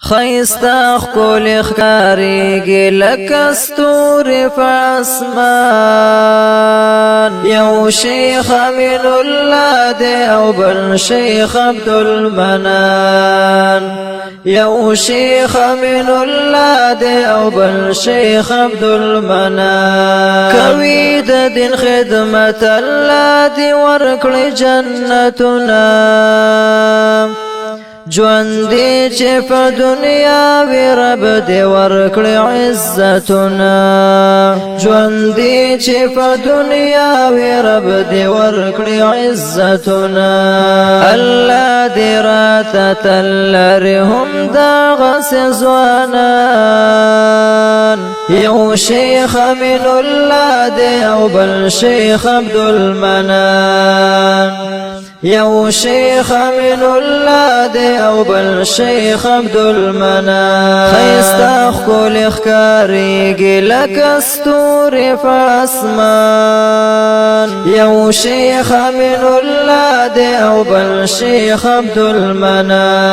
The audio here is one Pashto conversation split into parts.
خیستا ښکلی ښکاریږي لکه ستوري په اسمان یو شیخ امین الله دی او بل شیخ عبدالمنان یو شیخ امین الله دی او بل شیخ عبدالمنان کوي د دین خدمت الله دی ورکړي جنتونه ژوند دی چې په دنیا وی رب دی ورکړي عزتونه ژوند دی چې په دنیا وی رب دی ورکړي عزتونه الله دې راته تل لري هم دغسې ځوانان یو شیخ امین الله دی او بل شیخ عبدالمنان یو شیخ امین الله دی او بل شیخ عبدالمنان خیستا ښکلی ښکاریږي لکه ستوري په اسمان یو شیخ امین الله دی او بل شیخ عبدالمنان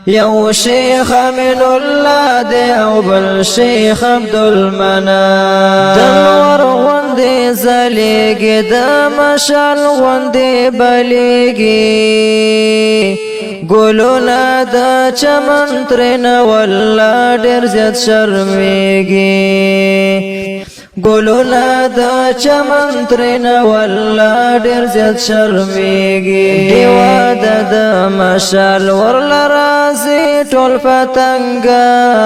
یو شیخ امین الله دی او بل شیخ عبدالمنان د نور غوندې ځلیږي د مشعل غوندې بلیږي ګلونه د چمن ترېنه والله ډېر زیات شرمېږي ګلونه د چمن ترېنه والله ډېر زیات شرمېږي ډېوه د مشعل ورله راځي ټول پتنګان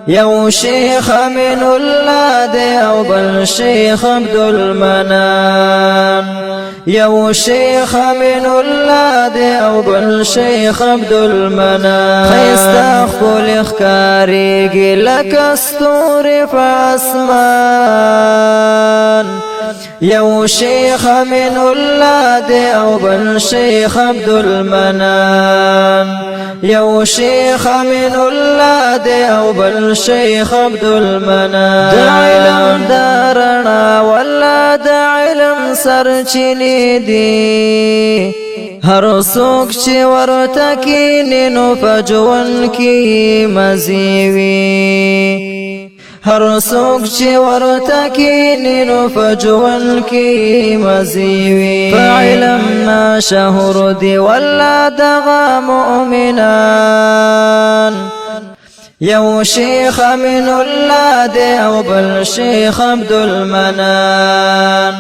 یو شیخ امین الله دی او بل شیخ عبدالمنان یو شیخ امین الله دی او بل شیخ عبدالمنان خیستا ښکلی ښکاریږي لکه ستوري په اسمان یو شیخ امین الله دی او بل شیخ عبدالمنان یو شیخ امین الله دی او بل شیخ عبدالمنان د علم د رڼا والله د علم سرچینې دي هر څوک چې ورته کیني نو په ژوند کې مزې وي هر څوک چې ورته کیني نو په ژوند کې مزې وي په علم مشهور دي والله دغه مؤمنان یو شیخ امین الله دی او بل شیخ عبدالمنان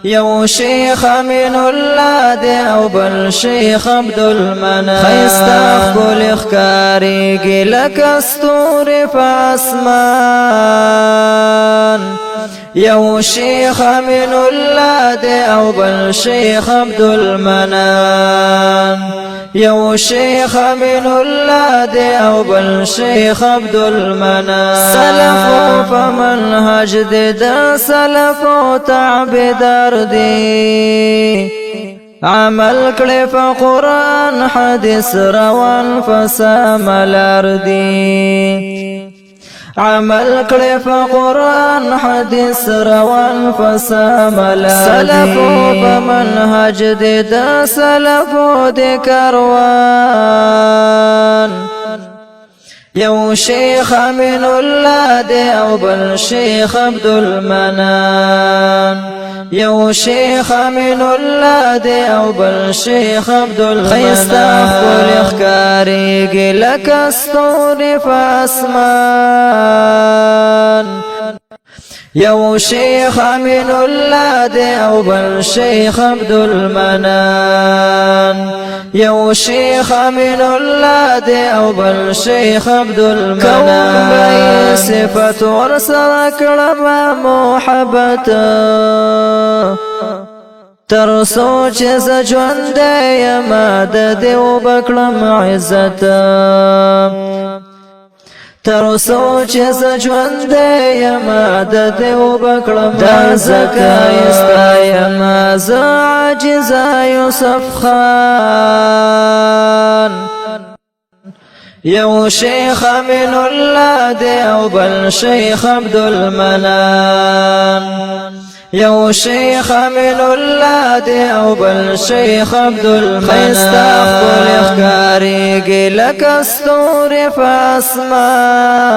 یو شیخ امین الله دی او بل شیخ عبدالمنان خیستا ښکلی ښکاریږي لکه ستوري په اسمان یو شیخ امین الله دی او بل شیخ عبدالمنان یو شیخ امین الله دی او بل شیخ عبدالمنان سلفو په منهج دی د سلفو تابعدار دی عمل کړي په قرآن حدیث روان فسام لار دی عمل کړي په قرآن حدیث روان فسام لار سلفو په منهج دی د سلفو د کاروان یو شیخ امین الله دی او بل شیخ عبدالمنان یو شیخ امین الله دی او بل شیخ عبدالمنان خیستا ښکلی ښکاریږي لکه ستوري په اسمان یو شیخ امین الله دی او بل شیخ عبدالمنان یو شیخ امین الله دی او بل شیخ عبدالمنان کوم صفت ورسره کړه محبت تر څو چې زه ژوندی یم د دې وبکړم عزت تر څو چې زه ژوندی یم د دې وبکړم دا ځکه ستایم زه عاجزه یوسف خان یو شیخ امین الله دی او بل شیخ عبدالمنان یو شیخ امین الله دی او بل شیخ عبدالمنان خیستا خپل ښکاریږي لکه ستوري په اسمان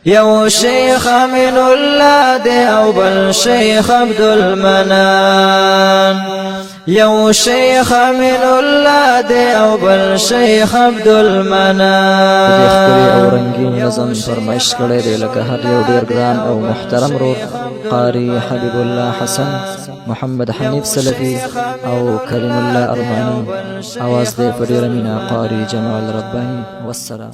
یو شیخ امین الله دی او بل شیخ عبدالمنان یو شیخ امین الله دی او بل شیخ عبدالمنان د خپل او رنگین نظم فرمایش کړی دی لکه هر یو ډیر ګران او محترم رور قاری حبیب الله حسن محمد حنیف سلفی او کریم الله ارمانی اواز دی په ډیره مینا قاری جمال ربانی والسلام